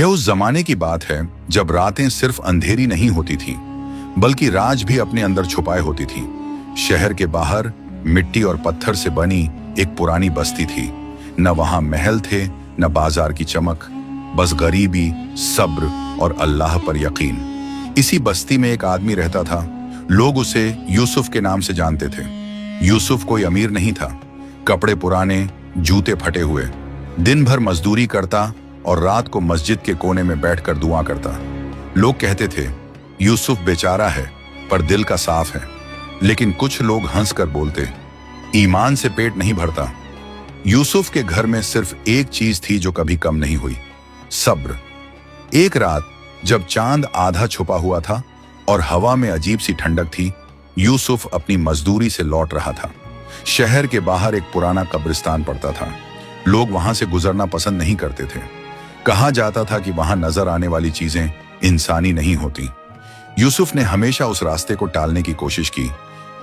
यह उस जमाने की बात है जब रातें सिर्फ अंधेरी नहीं होती थीं, बल्कि राज भी अपने अंदर छुपाए होती थी। शहर के बाहर मिट्टी और पत्थर से बनी एक पुरानी बस्ती थी। न वहां महल थे, न बाजार की चमक, बस गरीबी, सब्र और अल्लाह पर यकीन। इसी बस्ती में एक आदमी रहता था। लोग उसे यूसुफ के नाम से जानते थे। यूसुफ कोई अमीर नहीं था, कपड़े पुराने, जूते फटे हुए, दिन भर मजदूरी करता और रात को मस्जिद के कोने में बैठकर दुआ करता। लोग कहते थे यूसुफ बेचारा है पर दिल का साफ है। लेकिन कुछ लोग हंसकर बोलते, ईमान से पेट नहीं भरता। यूसुफ के घर में सिर्फ एक चीज थी जो कभी कम नहीं हुई, सब्र। एक रात जब चांद आधा छुपा हुआ था और हवा में अजीब सी ठंडक थी, यूसुफ अपनी मजदूरी से लौट रहा था। शहर के बाहर एक पुराना कब्रिस्तान पड़ता था। लोग वहां से गुजरना पसंद नहीं करते थे। कहा जाता था कि वहां नजर आने वाली चीजें इंसानी नहीं होती। यूसुफ ने हमेशा उस रास्ते को टालने की कोशिश की,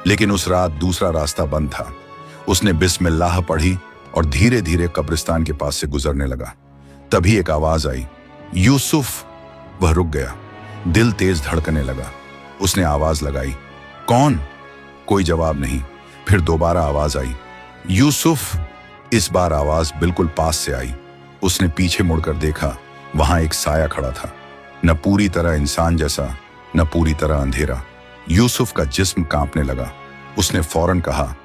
लेकिन उस रात दूसरा रास्ता बंद था। उसने बिस्मिल्लाह पढ़ी और धीरे धीरे कब्रिस्तान के पास से गुजरने लगा। तभी एक आवाज आई, यूसुफ। वह रुक गया, दिल तेज धड़कने लगा। उसने आवाज लगाई, कौन? कोई जवाब नहीं। फिर दोबारा आवाज आई, यूसुफ। इस बार आवाज बिल्कुल पास से आई। उसने पीछे मुड़कर देखा, वहां एक साया खड़ा था, न पूरी तरह इंसान जैसा, न पूरी तरह अंधेरा। यूसुफ का जिस्म कांपने लगा। उसने फौरन कहा,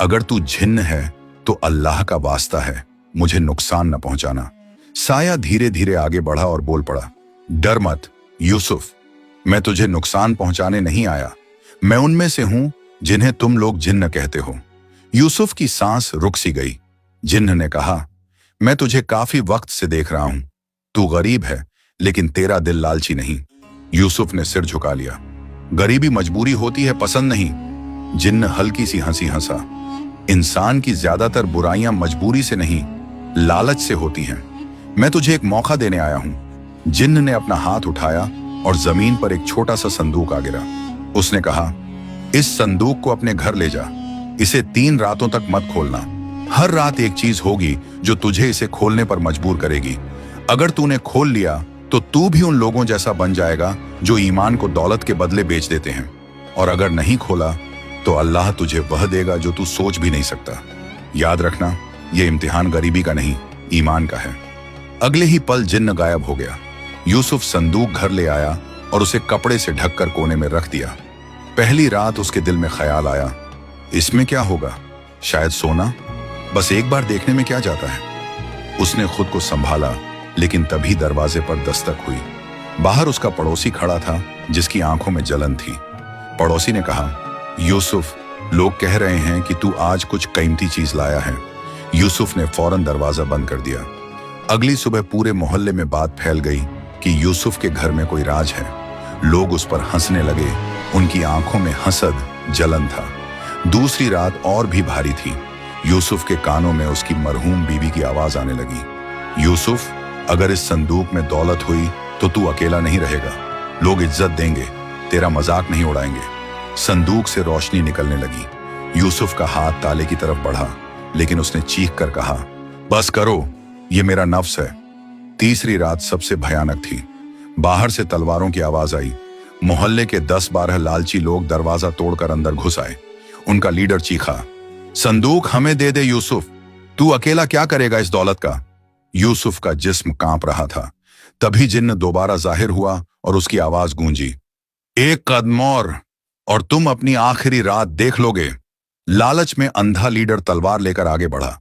अगर तू जिन्न है तो अल्लाह का वास्ता है, मुझे नुकसान न पहुंचाना। साया धीरे धीरे आगे बढ़ा और बोल पड़ा, डर मत यूसुफ, मैं तुझे नुकसान पहुंचाने नहीं आया। मैं उनमें से हूं जिन्हें तुम लोग जिन्न कहते हो। यूसुफ की सांस रुक सी गई। जिन्न ने कहा, मैं तुझे काफी वक्त से देख रहा हूं। तू गरीब है, लेकिन तेरा दिल लालची नहीं। यूसुफ ने सिर झुका लिया। गरीबी मजबूरी होती है, पसंद नहीं। जिन्न हल्की सी हंसी हंसा। इंसान की ज्यादातर बुराइयां मजबूरी से नहीं, लालच से होती हैं। मैं तुझे एक मौका देने आया हूं। जिन्न ने अपना हाथ उठाया और जमीन पर एक छोटा सा संदूक आ गिरा। उसने कहा, इस संदूक को अपने घर ले जा। इसे 3 रातों तक मत खोलना। हर रात एक चीज होगी जो तुझे इसे खोलने पर मजबूर करेगी। अगर तूने खोल लिया तो तू भी उन लोगों जैसा बन जाएगा जो ईमान को दौलत के बदले बेच देते हैं। और अगर नहीं खोला तो अल्लाह तुझे वह देगा जो तू सोच भी नहीं सकता। याद रखना, यह इम्तिहान गरीबी का नहीं, ईमान का है। अगले ही पल जिन्न गायब हो गया। यूसुफ संदूक घर ले आया और उसे कपड़े से ढककर कोने में रख दिया। पहली रात उसके दिल में ख्याल आया, इसमें क्या होगा? शायद सोना। बस एक बार देखने में क्या जाता है। उसने खुद को संभाला, लेकिन तभी दरवाजे पर दस्तक हुई। बाहर उसका पड़ोसी खड़ा था, जिसकी आंखों में जलन थी। पड़ोसी ने कहा, यूसुफ, लोग कह रहे हैं कि तू आज कुछ कीमती चीज लाया है। यूसुफ ने फौरन दरवाजा बंद कर दिया। अगली सुबह पूरे मोहल्ले में बात फैल गई कि यूसुफ के घर में कोई राज है। लोग उस पर हंसने लगे। उनकी आंखों में हसद, जलन था। दूसरी रात और भी भारी थी। यूसुफ के कानों में उसकी मरहूम बीवी की आवाज आने लगी, यूसुफ, अगर इस संदूक में दौलत हुई तो तू अकेला नहीं रहेगा। लोग इज्जत देंगे, तेरा मजाक नहीं उड़ाएंगे। संदूक से रोशनी निकलने लगी। यूसुफ का हाथ ताले की तरफ बढ़ा, लेकिन उसने चीख कर कहा, बस करो, ये मेरा नफ्स है। तीसरी रात सबसे भयानक थी। बाहर से तलवारों की आवाज आई। मोहल्ले के 10-12 लालची लोग दरवाजा तोड़कर अंदर घुस आए। उनका लीडर चीखा, संदूक हमें दे दे यूसुफ, तू अकेला क्या करेगा इस दौलत का? यूसुफ का जिस्म कांप रहा था। तभी जिन्न दोबारा जाहिर हुआ और उसकी आवाज गूंजी, एक कदम और तुम अपनी आखिरी रात देख लोगे। लालच में अंधा लीडर तलवार लेकर आगे बढ़ा।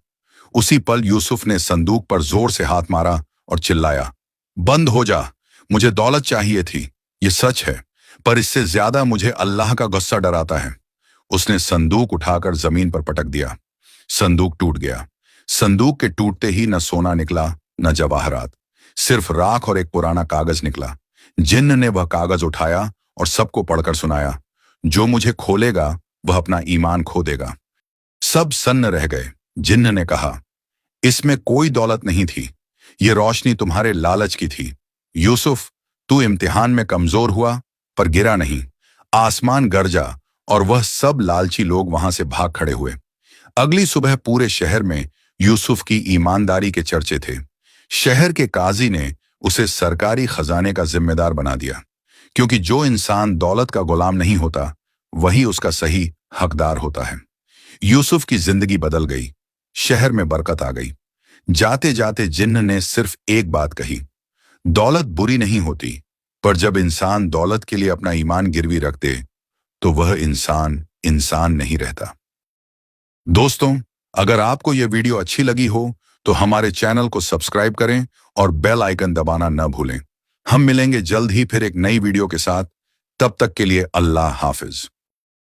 उसी पल यूसुफ ने संदूक पर जोर से हाथ मारा और चिल्लाया, बंद हो जा, मुझे दौलत चाहिए थी। ये सच है, पर इससे ज्यादा मुझे अल्लाह का गुस्सा डराता है। उसने संदूक उठाकर जमीन पर पटक दिया। संदूक टूट गया। संदूक के टूटते ही न सोना निकला, न जवाहरात, सिर्फ राख और एक पुराना कागज निकला। जिन्न ने वह कागज उठाया और सबको पढ़कर सुनाया, जो मुझे खोलेगा वह अपना ईमान खो देगा। सब सन्न रह गए। जिन्न ने कहा, इसमें कोई दौलत नहीं थी, ये रोशनी तुम्हारे लालच की थी। यूसुफ, तू इम्तिहान में कमजोर हुआ पर गिरा नहीं। आसमान गरजा और वह सब लालची लोग वहां से भाग खड़े हुए। अगली सुबह पूरे शहर में यूसुफ की ईमानदारी के चर्चे थे। शहर के काजी ने उसे सरकारी खजाने का जिम्मेदार बना दिया, क्योंकि जो इंसान दौलत का गुलाम नहीं होता वही उसका सही हकदार होता है। यूसुफ की जिंदगी बदल गई, शहर में बरकत आ गई। जाते जाते जिन्न ने सिर्फ एक बात कही, दौलत बुरी नहीं होती, पर जब इंसान दौलत के लिए अपना ईमान गिरवी रख दे तो वह इंसान इंसान नहीं रहता। दोस्तों, अगर आपको यह वीडियो अच्छी लगी हो तो हमारे चैनल को सब्सक्राइब करें और बेल आइकन दबाना न भूलें। हम मिलेंगे जल्द ही फिर एक नई वीडियो के साथ। तब तक के लिए अल्लाह हाफिज।